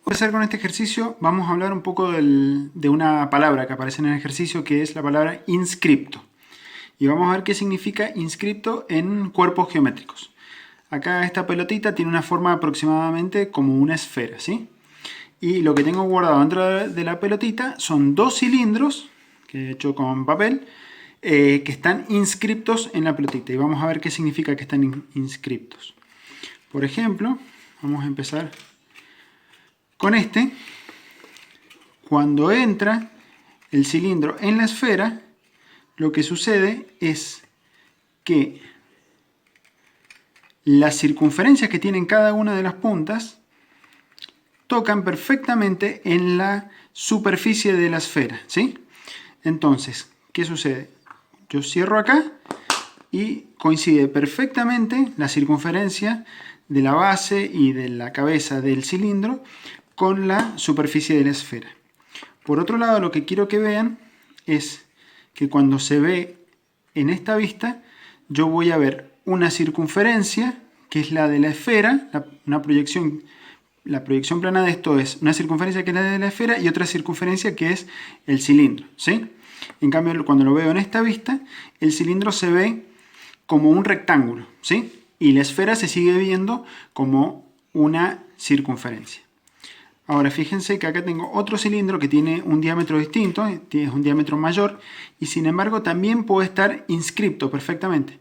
Empezar con este ejercicio, vamos a hablar un poco de una palabra que aparece en el ejercicio, que es la palabra inscripto. Y vamos a ver qué significa inscripto en cuerpos geométricos. Acá esta pelotita tiene una forma aproximadamente como una esfera, ¿sí? Y lo que tengo guardado dentro de la pelotita son dos cilindros, que he hecho con papel, que están inscriptos en la pelotita. Y vamos a ver qué significa que están inscriptos. Por ejemplo, vamos a empezar con este. Cuando entra el cilindro en la esfera, lo que sucede es que las circunferencias que tienen cada una de las puntas tocan perfectamente en la superficie de la esfera, ¿sí? Entonces, ¿qué sucede? Yo cierro acá y coincide perfectamente la circunferencia de la base y de la cabeza del cilindro con la superficie de la esfera. Por otro lado, lo que quiero que vean es que cuando se ve en esta vista, yo voy a ver una circunferencia, que es la de la esfera, la proyección plana de esto es una circunferencia que es la de la esfera y otra circunferencia que es el cilindro, ¿sí? En cambio, cuando lo veo en esta vista, el cilindro se ve como un rectángulo, ¿sí? Y la esfera se sigue viendo como una circunferencia. Ahora fíjense que acá tengo otro cilindro que tiene un diámetro distinto, es un diámetro mayor, y sin embargo también puede estar inscripto perfectamente.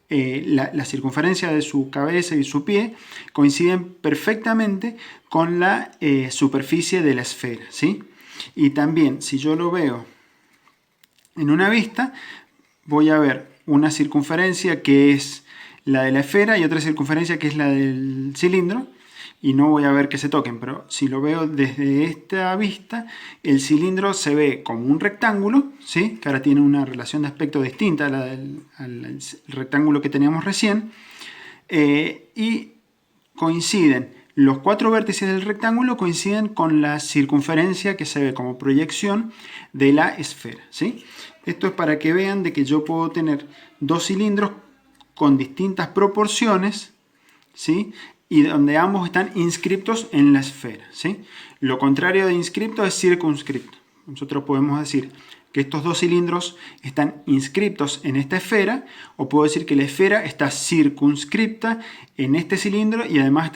La circunferencia de su cabeza y su pie coinciden perfectamente con la superficie de la esfera, ¿sí? Y también, si yo lo veo en una vista, voy a ver una circunferencia que es la de la esfera y otra circunferencia que es la del cilindro, y no voy a ver que se toquen, pero si lo veo desde esta vista, el cilindro se ve como un rectángulo, ¿sí? Que ahora tiene una relación de aspecto distinta a la al rectángulo que teníamos recién, y coinciden, los cuatro vértices del rectángulo coinciden con la circunferencia que se ve como proyección de la esfera, ¿sí? Esto es para que vean de que yo puedo tener dos cilindros con distintas proporciones, ¿sí? Y donde ambos están inscriptos en la esfera, ¿sí? Lo contrario de inscripto es circunscripto. Nosotros podemos decir que estos dos cilindros están inscriptos en esta esfera, o puedo decir que la esfera está circunscripta en este cilindro y además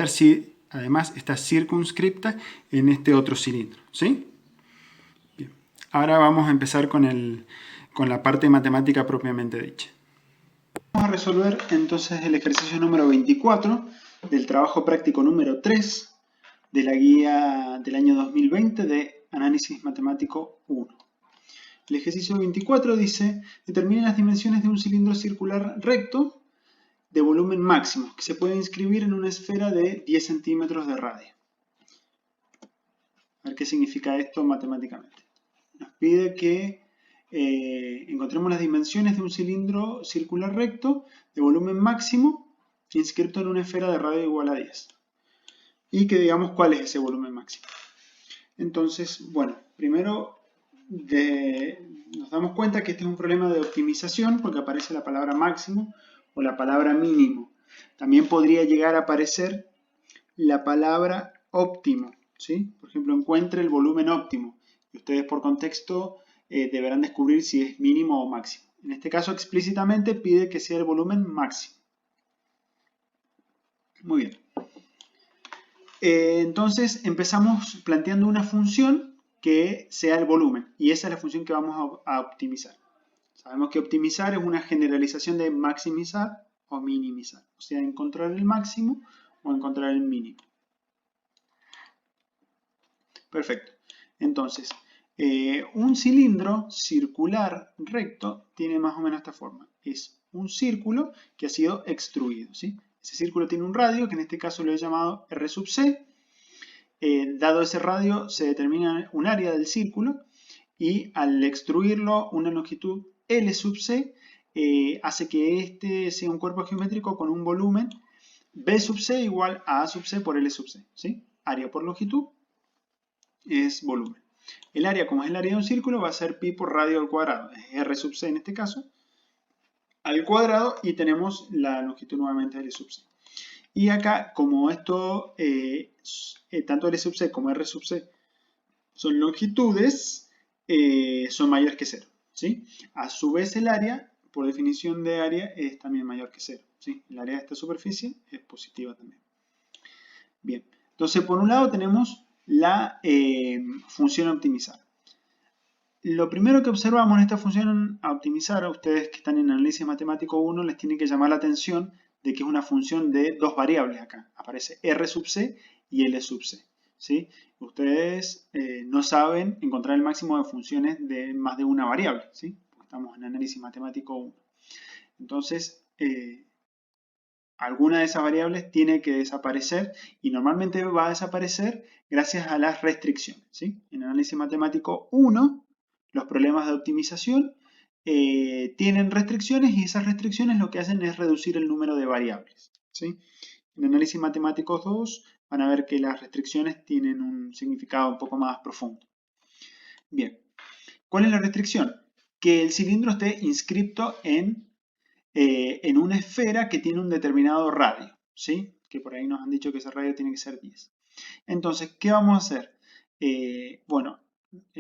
está circunscripta en este otro cilindro, ¿sí? Bien. Ahora vamos a empezar con la parte matemática propiamente dicha. Vamos a resolver entonces el ejercicio número 24 del trabajo práctico número 3 de la guía del año 2020 de Análisis Matemático 1. El ejercicio 24 dice: determine las dimensiones de un cilindro circular recto de volumen máximo que se puede inscribir en una esfera de 10 centímetros de radio. A ver qué significa esto matemáticamente. Nos pide que encontremos las dimensiones de un cilindro circular recto de volumen máximo inscrito en una esfera de radio igual a 10. Y que digamos cuál es ese volumen máximo. Entonces, bueno, primero nos damos cuenta que este es un problema de optimización porque aparece la palabra máximo o la palabra mínimo. También podría llegar a aparecer la palabra óptimo, ¿sí? Por ejemplo, encuentre el volumen óptimo. Y ustedes por contexto deberán descubrir si es mínimo o máximo. En este caso explícitamente pide que sea el volumen máximo. Muy bien. Entonces empezamos planteando una función que sea el volumen, y esa es la función que vamos a optimizar. Sabemos que optimizar es una generalización de maximizar o minimizar, o sea, encontrar el máximo o encontrar el mínimo. Perfecto. Entonces, un cilindro circular recto tiene más o menos esta forma. Es un círculo que ha sido extruido, ¿sí? Ese círculo tiene un radio, que en este caso lo he llamado R sub C. Dado ese radio, se determina un área del círculo y al extruirlo, una longitud L sub C hace que este sea un cuerpo geométrico con un volumen B sub C igual a sub C por L sub C, ¿sí? Área por longitud es volumen. El área, como es el área de un círculo, va a ser pi por radio al cuadrado, es R sub C en este caso, al cuadrado, y tenemos la longitud nuevamente L sub C. Y acá, como esto, tanto L sub c como R sub c son longitudes, son mayores que 0, ¿sí? A su vez el área, por definición de área, es también mayor que 0, ¿sí? El área de esta superficie es positiva también. Bien, entonces por un lado tenemos la función a optimizar. Lo primero que observamos en esta función a optimizar, a ustedes que están en análisis matemático 1, les tiene que llamar la atención de que es una función de dos variables acá. Aparece R sub c y L sub c, ¿sí? Ustedes no saben encontrar el máximo de funciones de más de una variable, ¿sí? Porque estamos en análisis matemático 1. Entonces, alguna de esas variables tiene que desaparecer y normalmente va a desaparecer gracias a las restricciones, ¿sí? En análisis matemático 1, los problemas de optimización tienen restricciones y esas restricciones lo que hacen es reducir el número de variables, ¿sí? En análisis matemático 2 van a ver que las restricciones tienen un significado un poco más profundo. Bien, ¿cuál es la restricción? Que el cilindro esté inscripto en una esfera que tiene un determinado radio, ¿sí? Que por ahí nos han dicho que ese radio tiene que ser 10. Entonces, ¿qué vamos a hacer? Bueno,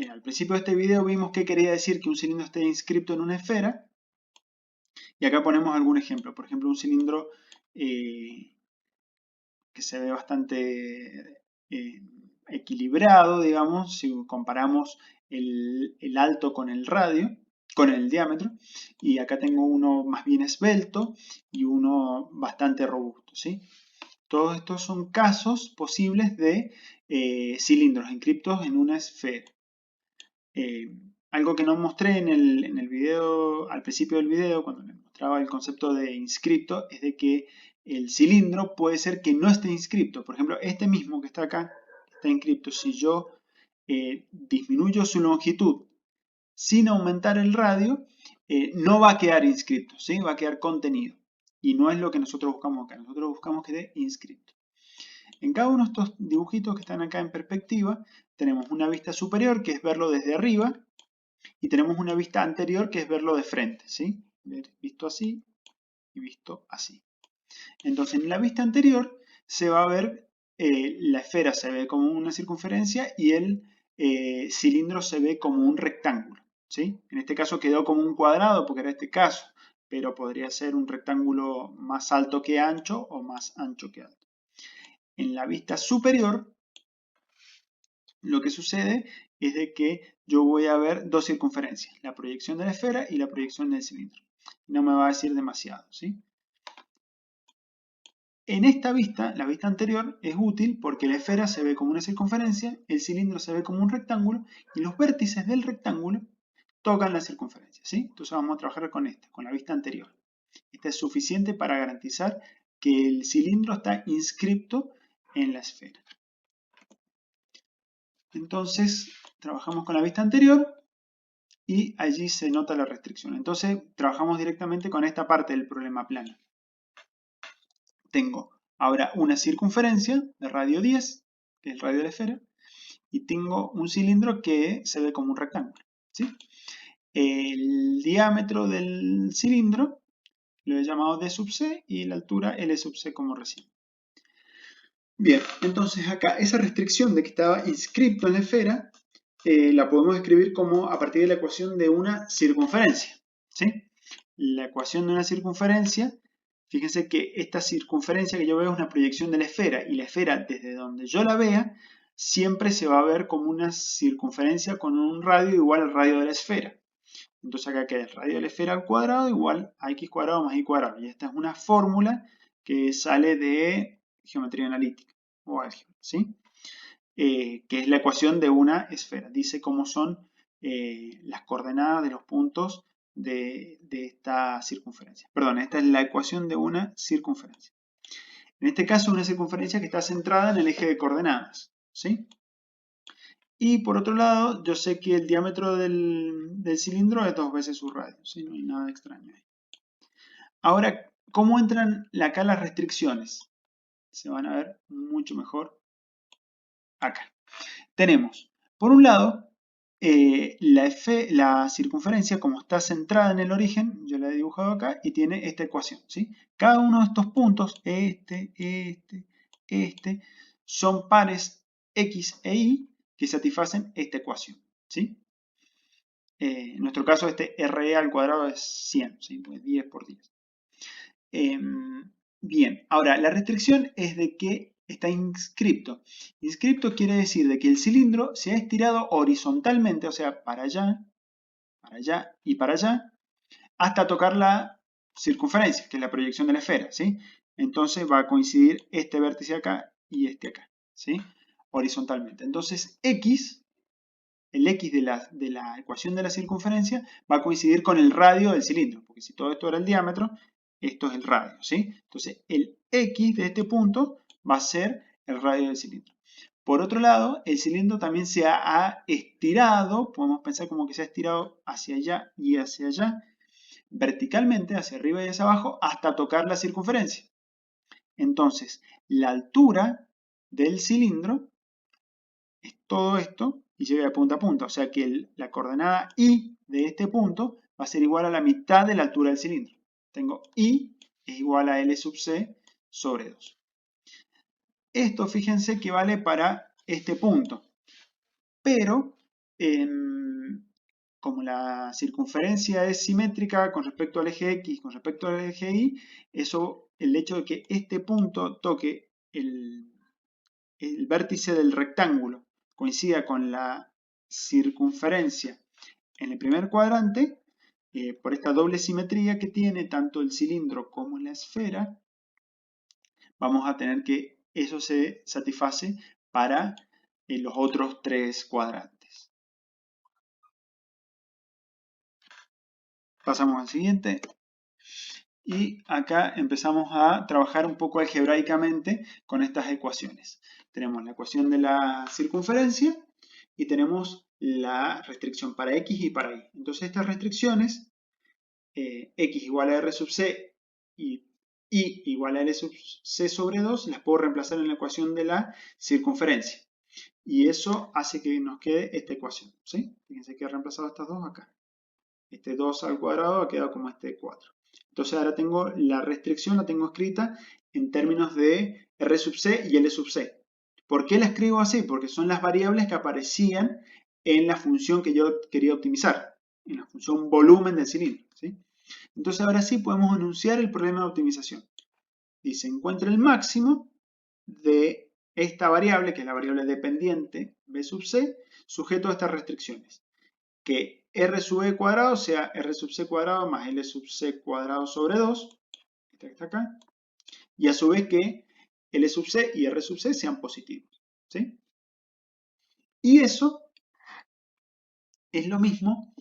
al principio de este video vimos qué quería decir que un cilindro esté inscripto en una esfera. Y acá ponemos algún ejemplo. Por ejemplo, un cilindro que se ve bastante equilibrado, digamos, si comparamos el alto con el radio, con el diámetro, y acá tengo uno más bien esbelto y uno bastante robusto, ¿sí? Todos estos son casos posibles de cilindros inscriptos en una esfera. Algo que no mostré en el video, al principio del video, cuando les mostraba el concepto de inscripto, es de que el cilindro puede ser que no esté inscripto. Por ejemplo, este mismo que está acá está inscripto. Si yo disminuyo su longitud sin aumentar el radio, no va a quedar inscripto, ¿sí? Va a quedar contenido. Y no es lo que nosotros buscamos acá. Nosotros buscamos que esté inscripto. En cada uno de estos dibujitos que están acá en perspectiva, tenemos una vista superior, que es verlo desde arriba, y tenemos una vista anterior, que es verlo de frente, ¿sí? Visto así y visto así. Entonces, en la vista anterior se va a ver, la esfera se ve como una circunferencia y el cilindro se ve como un rectángulo, ¿sí? En este caso quedó como un cuadrado porque era este caso, pero podría ser un rectángulo más alto que ancho o más ancho que alto. En la vista superior, lo que sucede es de que yo voy a ver dos circunferencias, la proyección de la esfera y la proyección del cilindro. No me va a decir demasiado, ¿sí? En esta vista, la vista anterior, es útil porque la esfera se ve como una circunferencia, el cilindro se ve como un rectángulo y los vértices del rectángulo tocan la circunferencia, ¿sí? Entonces vamos a trabajar con esta, con la vista anterior. Esta es suficiente para garantizar que el cilindro está inscripto en la esfera. Entonces, trabajamos con la vista anterior y allí se nota la restricción. Entonces, trabajamos directamente con esta parte del problema plano. Tengo ahora una circunferencia de radio 10, que es el radio de la esfera, y tengo un cilindro que se ve como un rectángulo, ¿sí? El diámetro del cilindro lo he llamado D sub C y la altura L sub C como recién. Bien, entonces acá esa restricción de que estaba inscripto en la esfera la podemos escribir como a partir de la ecuación de una circunferencia, ¿sí? La ecuación de una circunferencia, fíjense que esta circunferencia que yo veo es una proyección de la esfera y la esfera desde donde yo la vea siempre se va a ver como una circunferencia con un radio igual al radio de la esfera. Entonces acá queda el radio de la esfera al cuadrado igual a x cuadrado más y cuadrado. Y esta es una fórmula que sale de geometría analítica o álgebra, ¿sí? Que es la ecuación de una esfera. Dice cómo son las coordenadas de los puntos de esta circunferencia. Perdón, esta es la ecuación de una circunferencia. En este caso, una circunferencia que está centrada en el eje de coordenadas, ¿sí? Y por otro lado, yo sé que el diámetro del cilindro es 2 veces su radio, ¿sí? No hay nada extraño ahí. Ahora, ¿cómo entran acá las restricciones? Se van a ver mucho mejor acá. Tenemos, por un lado, la circunferencia, como está centrada en el origen, yo la he dibujado acá, y tiene esta ecuación, ¿sí? Cada uno de estos puntos, son pares x e y que satisfacen esta ecuación, ¿sí? En nuestro caso, este RE al cuadrado es 100, ¿sí? Pues 10 por 10. Bien, ahora, la restricción es de que está inscripto. Inscripto quiere decir de que el cilindro se ha estirado horizontalmente, o sea, para allá y para allá, hasta tocar la circunferencia, que es la proyección de la esfera, ¿sí? Entonces va a coincidir este vértice acá y este acá, ¿sí? Horizontalmente. Entonces, el x de la ecuación de la circunferencia va a coincidir con el radio del cilindro, porque si todo esto era el diámetro, esto es el radio, ¿sí? Entonces, el x de este punto va a ser el radio del cilindro. Por otro lado, el cilindro también se ha estirado, podemos pensar como que se ha estirado hacia allá y hacia allá, verticalmente, hacia arriba y hacia abajo, hasta tocar la circunferencia. Entonces, la altura del cilindro es todo esto y llega de punta a punta. O sea que la coordenada y de este punto va a ser igual a la mitad de la altura del cilindro. Tengo y es igual a L sub C sobre 2. Esto, fíjense que vale para este punto. Pero, como la circunferencia es simétrica con respecto al eje X, con respecto al eje Y, el hecho de que este punto toque el vértice del rectángulo coincida con la circunferencia en el primer cuadrante, por esta doble simetría que tiene tanto el cilindro como la esfera, vamos a tener que eso se satisface para los otros tres cuadrantes. Pasamos al siguiente. Y acá empezamos a trabajar un poco algebraicamente con estas ecuaciones. Tenemos la ecuación de la circunferencia y tenemos la restricción para x y para y. Entonces estas restricciones, x igual a r sub c y y igual a l sub c sobre 2, las puedo reemplazar en la ecuación de la circunferencia. Y eso hace que nos quede esta ecuación, ¿sí? Fíjense que he reemplazado estas dos acá. Este 2 al cuadrado ha quedado como este 4. Entonces ahora tengo la restricción, la tengo escrita en términos de R sub C y L sub C. ¿Por qué la escribo así? Porque son las variables que aparecían en la función que yo quería optimizar, en la función volumen del cilindro, ¿sí? Entonces ahora sí podemos enunciar el problema de optimización. Dice, encuentra el máximo de esta variable, que es la variable dependiente B sub C, sujeto a estas restricciones. Que R sub E cuadrado sea R sub C cuadrado más L sub C cuadrado sobre 2, esta que está acá, y a su vez que L sub C y R sub C sean positivos, ¿sí? Y eso es lo mismo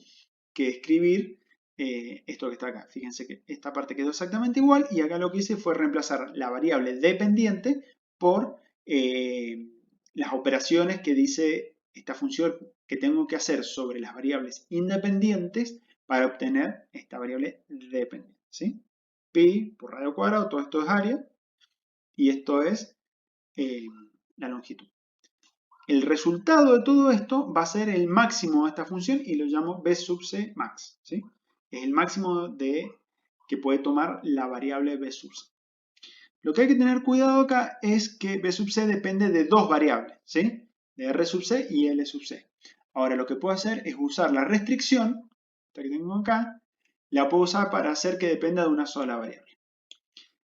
que escribir esto que está acá. Fíjense que esta parte quedó exactamente igual y acá lo que hice fue reemplazar la variable dependiente por las operaciones que dice esta función que tengo que hacer sobre las variables independientes para obtener esta variable dependiente, ¿sí? Pi por radio cuadrado, todo esto es área y esto es la longitud. El resultado de todo esto va a ser el máximo de esta función y lo llamo B sub C max, ¿sí? Es el máximo que puede tomar la variable B sub C. Lo que hay que tener cuidado acá es que B sub C depende de dos variables, ¿sí? De R sub C y L sub C. Ahora lo que puedo hacer es usar la restricción, esta que tengo acá, la puedo usar para hacer que dependa de una sola variable.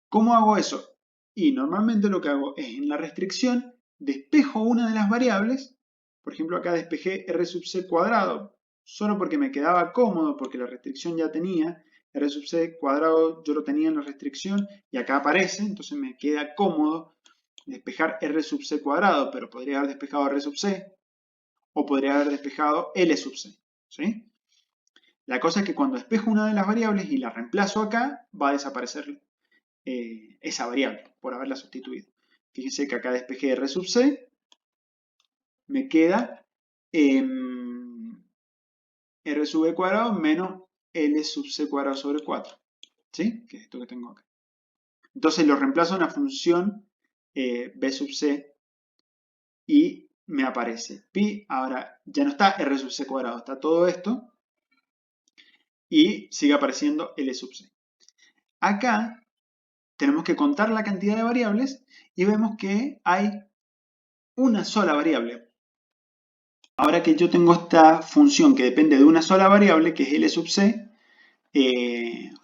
¿Cómo hago eso? Y normalmente lo que hago es en la restricción despejo una de las variables, por ejemplo acá despejé R sub C cuadrado, solo porque me quedaba cómodo, porque la restricción ya tenía R sub C cuadrado, yo lo tenía en la restricción y acá aparece, entonces me queda cómodo despejar R sub C cuadrado, pero podría haber despejado R sub C o podría haber despejado L sub C, ¿sí? La cosa es que cuando despejo una de las variables y la reemplazo acá, va a desaparecer esa variable por haberla sustituido. Fíjense que acá despejé R sub C, me queda R sub E cuadrado menos L sub C cuadrado sobre 4, ¿sí? Que es esto que tengo acá. Entonces lo reemplazo en una función B sub C y me aparece pi, ahora ya no está r sub c cuadrado, está todo esto, y sigue apareciendo L sub c. Acá tenemos que contar la cantidad de variables y vemos que hay una sola variable. Ahora que yo tengo esta función que depende de una sola variable, que es L sub c,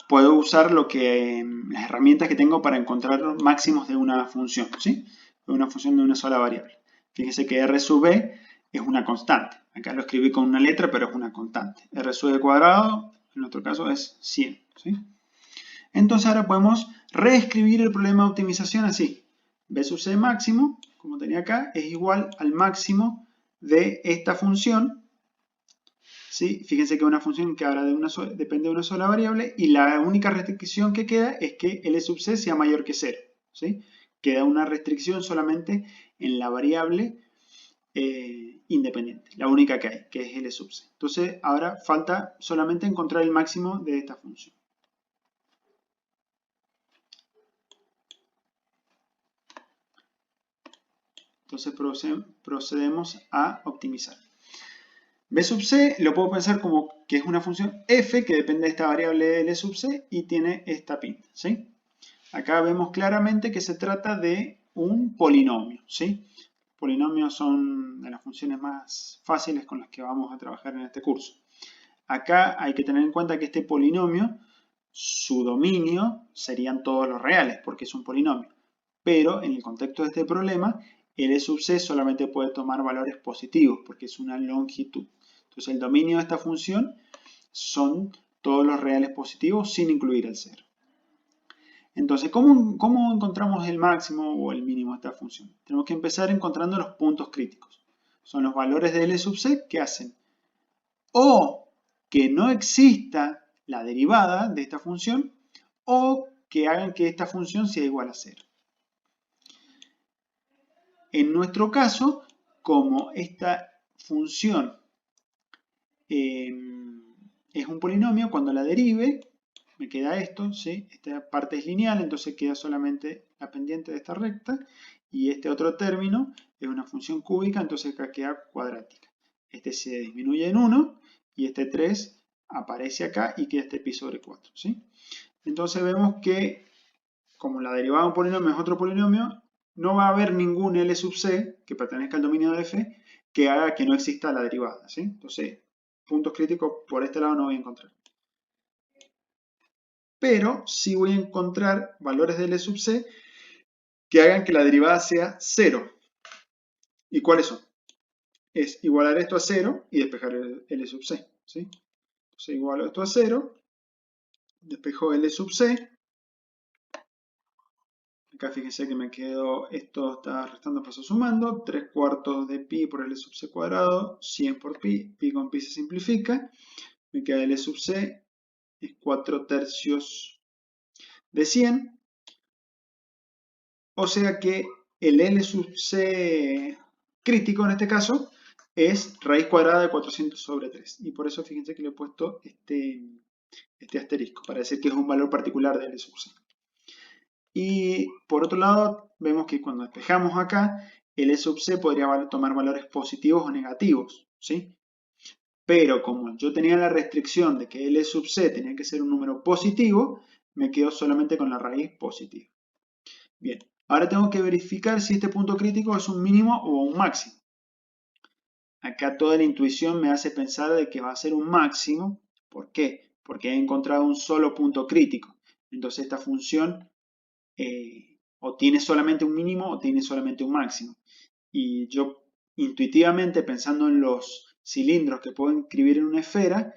puedo usar las herramientas que tengo para encontrar los máximos de una función, ¿sí? De una función de una sola variable. Fíjense que R sub b es una constante. Acá lo escribí con una letra, pero es una constante. R sub b cuadrado, en nuestro caso, es 100, ¿sí? Entonces ahora podemos reescribir el problema de optimización así. B sub c máximo, como tenía acá, es igual al máximo de esta función. ¿Sí? Fíjense que es una función que ahora depende de una sola variable y la única restricción que queda es que L sub c sea mayor que 0. ¿Sí? Queda una restricción solamente en la variable independiente, la única que hay, que es L sub c. Entonces ahora falta solamente encontrar el máximo de esta función. Entonces procedemos a optimizar. B sub c lo puedo pensar como que es una función f que depende de esta variable L sub c y tiene esta pinta, ¿sí? Acá vemos claramente que se trata de un polinomio, ¿sí? Polinomios son de las funciones más fáciles con las que vamos a trabajar en este curso. Acá hay que tener en cuenta que este polinomio, su dominio serían todos los reales, porque es un polinomio. Pero en el contexto de este problema, L sub c solamente puede tomar valores positivos, porque es una longitud. Entonces el dominio de esta función son todos los reales positivos sin incluir el 0. Entonces, ¿cómo encontramos el máximo o el mínimo de esta función? Tenemos que empezar encontrando los puntos críticos. Son los valores de L sub c que hacen o que no exista la derivada de esta función o que hagan que esta función sea igual a 0. En nuestro caso, como esta función es un polinomio, cuando la derive, me queda esto, ¿sí? Esta parte es lineal, entonces queda solamente la pendiente de esta recta, y este otro término es una función cúbica, entonces acá queda cuadrática. Este se disminuye en 1, y este 3 aparece acá, y queda este pi sobre 4, ¿sí? Entonces vemos que, como la derivada de un polinomio es otro polinomio, no va a haber ningún L sub c que pertenezca al dominio de f que haga que no exista la derivada, ¿sí? Entonces, puntos críticos por este lado no voy a encontrar. Pero sí voy a encontrar valores de L sub c que hagan que la derivada sea 0. ¿Y cuáles son? Es igualar esto a 0 y despejar el L sub c, ¿sí? Entonces igualo esto a 0, despejo L sub c. Acá fíjense que me quedo, esto está restando, paso sumando, 3/4 de pi por L sub c cuadrado, 100 por pi con pi se simplifica, me queda L sub c, es 4/3 de 100, o sea que el L sub c crítico en este caso es raíz cuadrada de 400 sobre 3, y por eso fíjense que le he puesto este asterisco, para decir que es un valor particular de L sub c. Y por otro lado, vemos que cuando despejamos acá, el L sub c podría tomar valores positivos o negativos, ¿sí? Pero como yo tenía la restricción de que L sub c tenía que ser un número positivo, me quedo solamente con la raíz positiva. Bien, ahora tengo que verificar si este punto crítico es un mínimo o un máximo. Acá toda la intuición me hace pensar de que va a ser un máximo. ¿Por qué? Porque he encontrado un solo punto crítico. Entonces esta función o tiene solamente un mínimo o tiene solamente un máximo. Y yo intuitivamente, pensando en los cilindros que puedo inscribir en una esfera,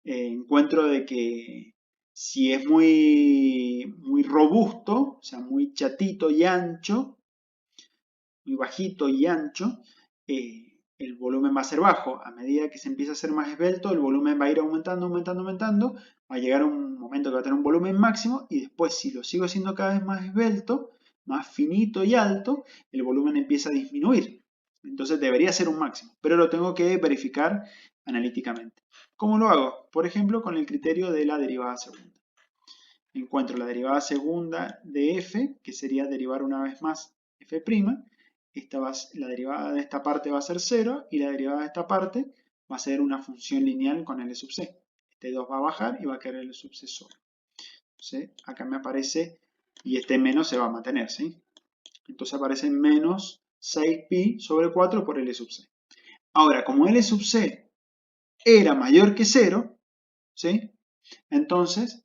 encuentro de que si es muy robusto, o sea, muy chatito y ancho, muy bajito y ancho, el volumen va a ser bajo. A medida que se empieza a hacer más esbelto, el volumen va a ir aumentando, aumentando, aumentando, va a llegar a un momento que va a tener un volumen máximo y después, si lo sigo haciendo cada vez más esbelto, más finito y alto, el volumen empieza a disminuir. Entonces debería ser un máximo, pero lo tengo que verificar analíticamente. ¿Cómo lo hago? Por ejemplo, con el criterio de la derivada segunda. Encuentro la derivada segunda de f, que sería derivar una vez más f', la derivada de esta parte va a ser 0 y la derivada de esta parte va a ser una función lineal con L sub c. Este 2 va a bajar y va a quedar L sub c solo. Entonces, acá me aparece, y este menos se va a mantener, ¿sí? Entonces aparece menos 6pi sobre 4 por L sub c. Ahora, como L sub c era mayor que 0, ¿sí? Entonces,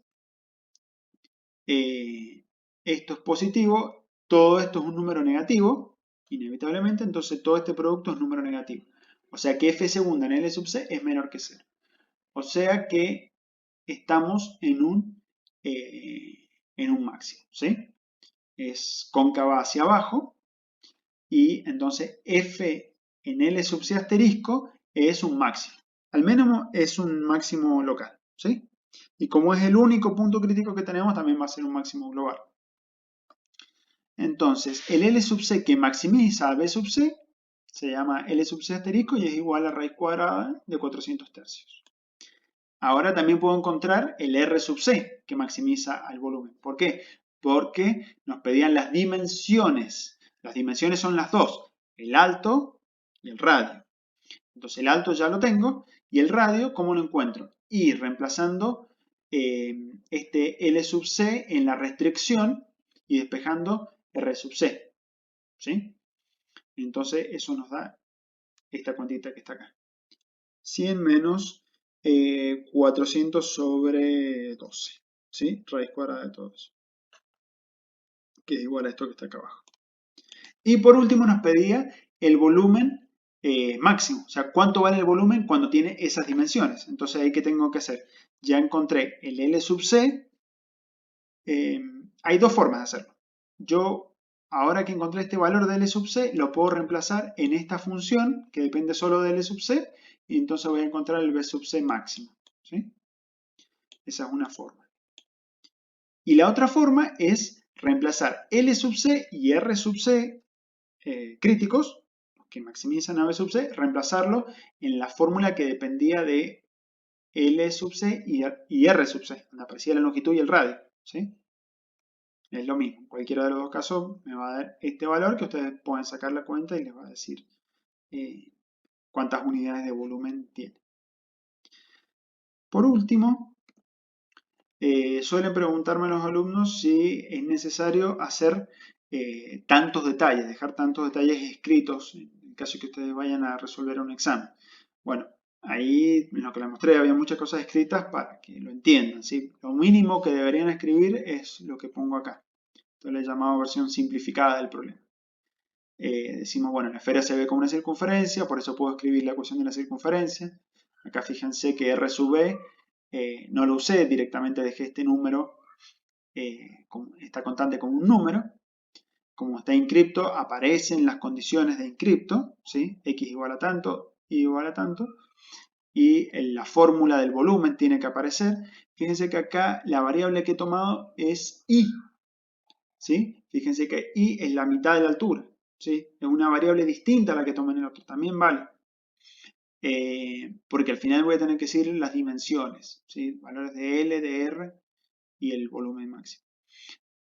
esto es positivo, todo esto es un número negativo, inevitablemente, entonces todo este producto es número negativo. O sea que f segunda en L sub c es menor que 0. O sea que estamos en un máximo, ¿sí? Es cóncava hacia abajo y entonces f en L sub c asterisco es un máximo. Al menos es un máximo local, ¿sí? Y como es el único punto crítico que tenemos, también va a ser un máximo global. Entonces, el L sub c que maximiza a B sub c se llama L sub c asterisco y es igual a raíz cuadrada de 400 tercios. Ahora también puedo encontrar el R sub c que maximiza al volumen. ¿Por qué? Porque nos pedían las dimensiones. Las dimensiones son las dos, el alto y el radio. Entonces el alto ya lo tengo y el radio, ¿cómo lo encuentro? Y reemplazando este L sub c en la restricción y despejando R sub c. ¿Sí? Entonces eso nos da esta cuantita que está acá. 100 menos 400 sobre 12. ¿Sí? Raíz cuadrada de todo eso. Que es igual a esto que está acá abajo. Y por último nos pedía el volumen máximo. O sea, cuánto vale el volumen cuando tiene esas dimensiones. Entonces, ahí, ¿qué tengo que hacer? Ya encontré el L sub c. Hay dos formas de hacerlo. Yo, ahora que encontré este valor de L sub c, lo puedo reemplazar en esta función que depende solo de L sub c. Y entonces voy a encontrar el B sub c máximo. ¿Sí? Esa es una forma. Y la otra forma es reemplazar L sub c y R sub c críticos, que maximizan a B sub c, reemplazarlo en la fórmula que dependía de L sub c y R sub c, donde aparecía la longitud y el radio. ¿Sí? Es lo mismo. En cualquiera de los dos casos me va a dar este valor que ustedes pueden sacar la cuenta y les va a decir cuántas unidades de volumen tiene. Por último, suelen preguntarme los alumnos si es necesario hacer tantos detalles, dejar tantos detalles escritos en el caso que ustedes vayan a resolver un examen. Bueno, ahí en lo que les mostré había muchas cosas escritas para que lo entiendan, ¿sí? Lo mínimo que deberían escribir es lo que pongo acá. Esto le he llamado versión simplificada del problema. Decimos, bueno, la esfera se ve como una circunferencia, por eso puedo escribir la ecuación de la circunferencia. Acá fíjense que R sub B no lo usé, directamente dejé este número, esta constante como un número. Como está inscripto, aparecen las condiciones de inscripto, ¿sí? X igual a tanto, Y igual a tanto. Y la fórmula del volumen tiene que aparecer. Fíjense que acá la variable que he tomado es Y. ¿Sí? Fíjense que Y es la mitad de la altura. ¿Sí? Es una variable distinta a la que tomé en el otro. También vale. Porque al final voy a tener que decir las dimensiones. ¿Sí? Valores de L, de R y el volumen máximo.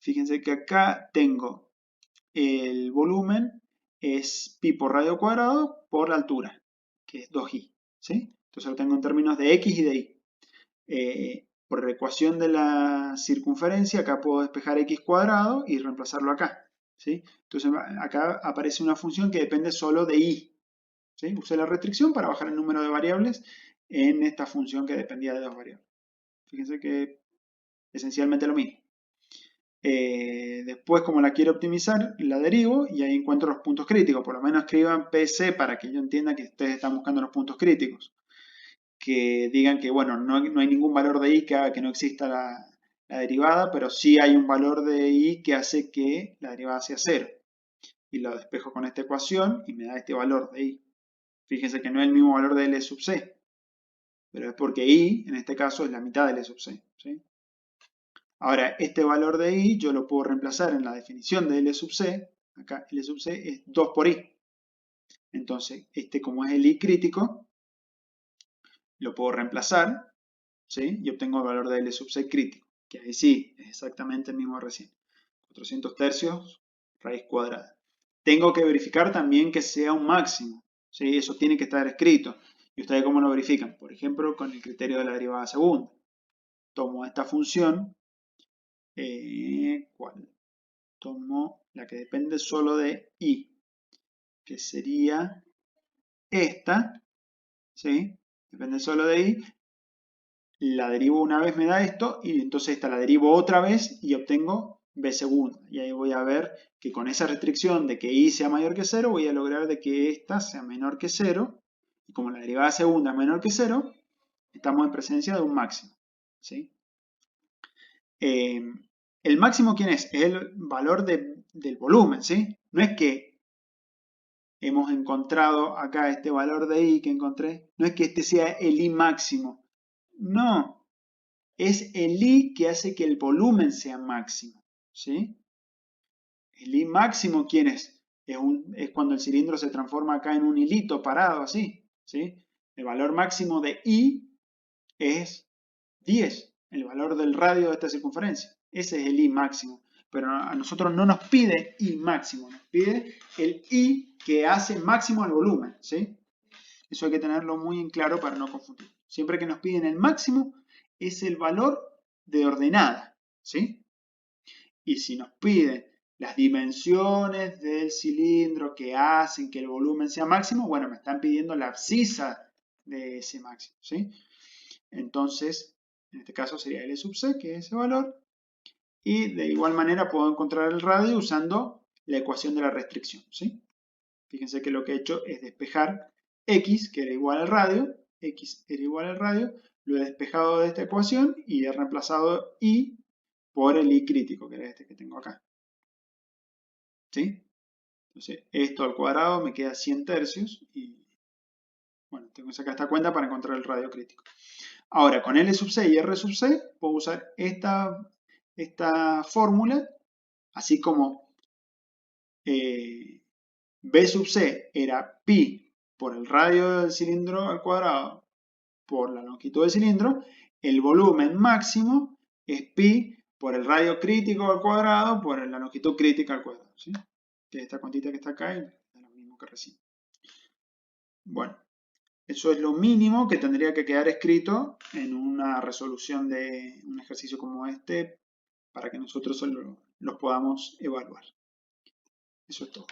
Fíjense que acá tengo el volumen es pi por radio cuadrado por la altura, que es 2i. ¿Sí? Entonces lo tengo en términos de x y de y. Por la ecuación de la circunferencia, acá puedo despejar x cuadrado y reemplazarlo acá. ¿Sí? Entonces acá aparece una función que depende solo de y. ¿Sí? Usé la restricción para bajar el número de variables en esta función que dependía de dos variables. Fíjense que esencialmente lo mismo. Después, como la quiero optimizar, la derivo y ahí encuentro los puntos críticos. Por lo menos escriban PC para que yo entienda que ustedes están buscando los puntos críticos. Que digan que, bueno, no hay ningún valor de i que haga que no exista la derivada, pero sí hay un valor de i que hace que la derivada sea 0. Y lo despejo con esta ecuación y me da este valor de i. Fíjense que no es el mismo valor de L sub c, pero es porque i, en este caso, es la mitad de L sub c. ¿Sí? Ahora, este valor de i yo lo puedo reemplazar en la definición de L sub c. Acá L sub c es 2 por i. Entonces, como es el i crítico, lo puedo reemplazar, ¿sí? Y obtengo el valor de L sub c crítico, que ahí sí, es exactamente el mismo recién. 400 tercios, raíz cuadrada. tengo que verificar también que sea un máximo, ¿sí? Eso tiene que estar escrito. ¿Y ustedes cómo lo verifican? Por ejemplo, con el criterio de la derivada segunda. Tomo esta función, ¿cuál? Tomo la que depende solo de y, que sería esta, ¿sí? Depende solo de y. La derivo una vez me da esto y entonces esta la derivo otra vez y obtengo b segunda. Y ahí voy a ver que con esa restricción de que y sea mayor que 0 voy a lograr de que esta sea menor que 0. Y como la derivada segunda es menor que 0, estamos en presencia de un máximo, ¿sí? ¿El máximo quién es? Es el valor del volumen, ¿sí? No es que hemos encontrado acá este valor de i que encontré, no es que este sea el i máximo. No, es el i que hace que el volumen sea máximo, ¿sí? El i máximo, ¿quién es? Es cuando el cilindro se transforma acá en un hilito parado, así, ¿sí? El valor máximo de i es 10, el valor del radio de esta circunferencia. Ese es el i máximo. Pero a nosotros no nos pide i máximo, nos pide el i que hace máximo el volumen, ¿sí? Eso hay que tenerlo muy en claro para no confundir. Siempre que nos piden el máximo, es el valor de ordenada, ¿sí? Y si nos piden las dimensiones del cilindro que hacen que el volumen sea máximo, bueno, me están pidiendo la abscisa de ese máximo, ¿sí? Entonces, en este caso sería L sub C, que es ese valor, y de igual manera puedo encontrar el radio usando la ecuación de la restricción, ¿sí? Fíjense que lo que he hecho es despejar X, que era igual al radio, X era igual al radio, lo he despejado de esta ecuación y he reemplazado I por el I crítico, que era este que tengo acá. ¿Sí? Entonces, esto al cuadrado me queda 100 tercios y, bueno, tengo que sacar esta cuenta para encontrar el radio crítico. Ahora, con L sub C y R sub C, puedo usar esta fórmula, así como B sub C era pi por el radio del cilindro al cuadrado por la longitud del cilindro, el volumen máximo es pi por el radio crítico al cuadrado por la longitud crítica al cuadrado, ¿sí? Que es esta cuantita que está acá y es lo mismo que recién. Bueno, eso es lo mínimo que tendría que quedar escrito en una resolución de un ejercicio como este para que nosotros los podamos evaluar. Eso es todo.